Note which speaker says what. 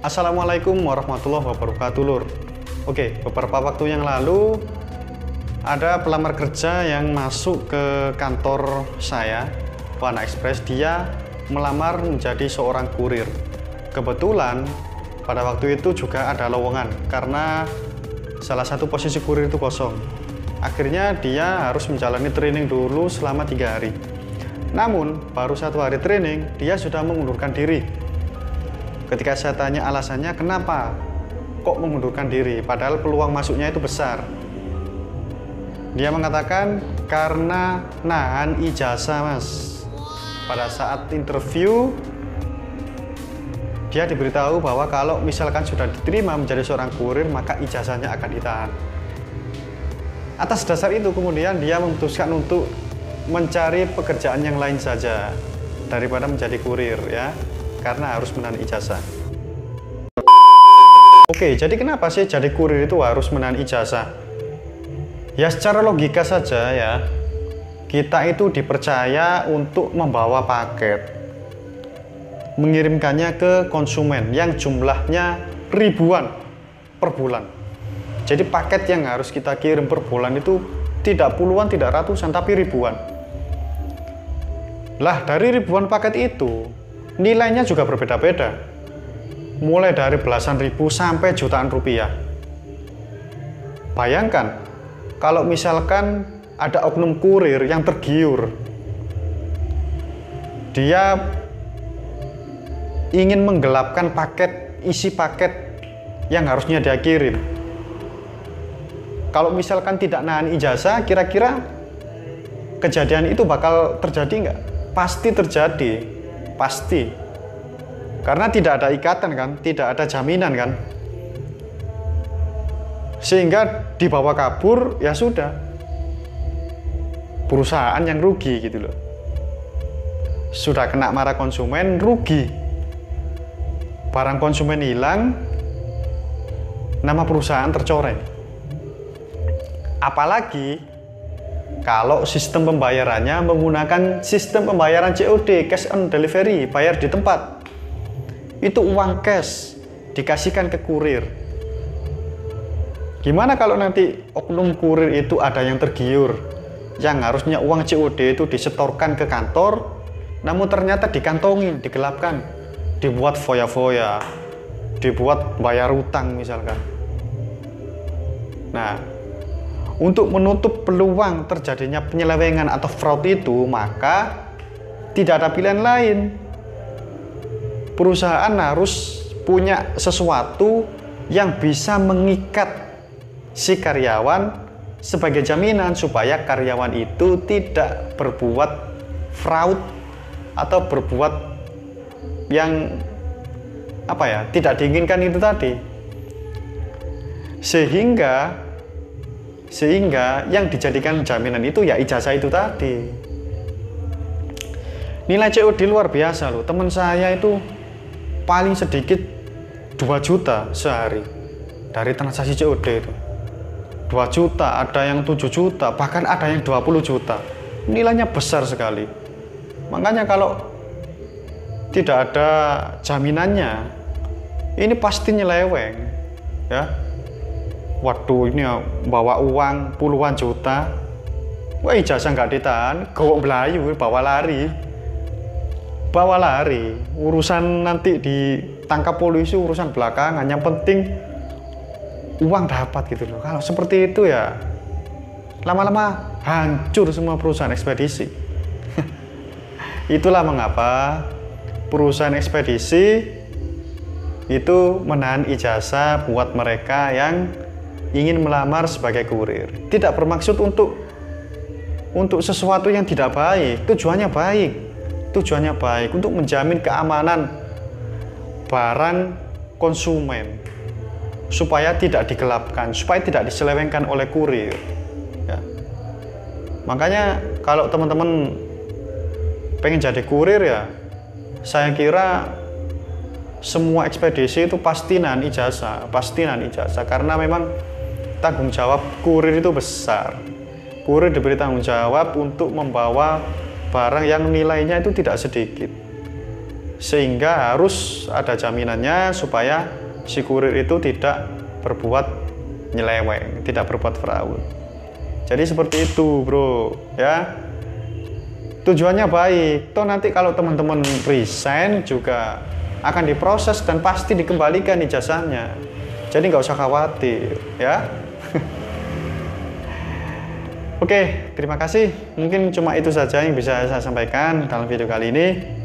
Speaker 1: Assalamualaikum warahmatullahi wabarakatuh, Lur. Oke, beberapa waktu yang lalu ada pelamar kerja yang masuk ke kantor saya, Wana Express. Dia melamar menjadi seorang kurir. Kebetulan pada waktu itu juga ada lowongan karena salah satu posisi kurir itu kosong. Akhirnya dia harus menjalani training dulu selama 3 hari. Namun baru 1 hari training dia sudah mengundurkan diri. Ketika saya tanya alasannya kenapa kok mengundurkan diri padahal peluang masuknya itu besar, dia mengatakan karena nahan ijazah, Mas. Pada saat interview dia diberitahu bahwa kalau misalkan sudah diterima menjadi seorang kurir maka ijazahnya akan ditahan. Atas dasar itu kemudian dia memutuskan untuk mencari pekerjaan yang lain saja daripada menjadi kurir, ya, karena harus menahan ijazah. Oke, jadi kenapa sih jadi kurir itu harus menahan ijazah? Ya secara logika saja ya, kita itu dipercaya untuk membawa paket, mengirimkannya ke konsumen yang jumlahnya ribuan per bulan. Jadi paket yang harus kita kirim per bulan itu tidak puluhan, tidak ratusan, tapi ribuan. Lah dari ribuan paket itu nilainya juga berbeda-beda, mulai dari belasan ribu sampai jutaan rupiah. Bayangkan kalau misalkan ada oknum kurir yang tergiur, dia ingin menggelapkan paket, isi paket yang harusnya dia kirim. Kalau misalkan tidak nahan ijazah, kira-kira kejadian itu bakal terjadi nggak? Pasti terjadi, pasti. Karena tidak ada ikatan kan, tidak ada jaminan kan. Sehingga dibawa kabur, ya sudah. Perusahaan yang rugi gitu loh. Sudah kena marah konsumen, rugi. Barang konsumen hilang, nama perusahaan tercoreng. Apalagi kalau sistem pembayarannya menggunakan sistem pembayaran COD, cash on delivery, bayar di tempat. Itu uang cash dikasihkan ke kurir. Gimana kalau nanti oknum kurir itu ada yang tergiur, yang harusnya uang COD itu disetorkan ke kantor, namun ternyata dikantongin, digelapkan, dibuat foya-foya, dibuat bayar utang misalkan. Nah, untuk menutup peluang terjadinya penyelewengan atau fraud itu, maka tidak ada pilihan lain. Perusahaan harus punya sesuatu yang bisa mengikat si karyawan sebagai jaminan supaya karyawan itu tidak berbuat fraud atau berbuat yang tidak diinginkan itu tadi. Sehingga yang dijadikan jaminan itu ya ijazah itu tadi. Nilai COD luar biasa loh. Teman saya itu paling sedikit 2 juta sehari dari transaksi COD itu. 2 juta, ada yang 7 juta, bahkan ada yang 20 juta. Nilainya besar sekali. Makanya kalau tidak ada jaminannya, ini pasti nyeleweng, ya. Waduh, ini bawa uang puluhan juta, wah ijazah nggak ditahan, gowok belayu, bawa lari. Urusan nanti ditangkap polisi urusan belakangan, yang penting uang dapat gitu loh. Kalau seperti itu ya lama-lama hancur semua perusahaan ekspedisi. Itulah mengapa perusahaan ekspedisi itu menahan ijazah buat mereka yang ingin melamar sebagai kurir. Tidak bermaksud untuk sesuatu yang tidak baik. Tujuannya baik untuk menjamin keamanan barang konsumen supaya tidak digelapkan, supaya tidak diselewengkan oleh kurir, ya. Makanya kalau teman-teman pengen jadi kurir ya, saya kira semua ekspedisi itu pasti nahan ijazah karena memang tanggung jawab kurir itu besar. Kurir diberi tanggung jawab untuk membawa barang yang nilainya itu tidak sedikit. sehingga harus ada jaminannya supaya si kurir itu tidak berbuat nyeleweng, tidak berbuat fraud. Jadi seperti itu bro ya, tujuannya baik. Toh nanti kalau teman-teman resign juga akan diproses dan pasti dikembalikan ijazahnya, jadi nggak usah khawatir ya. Oke, terima kasih. Mungkin cuma itu saja yang bisa saya sampaikan dalam video kali ini.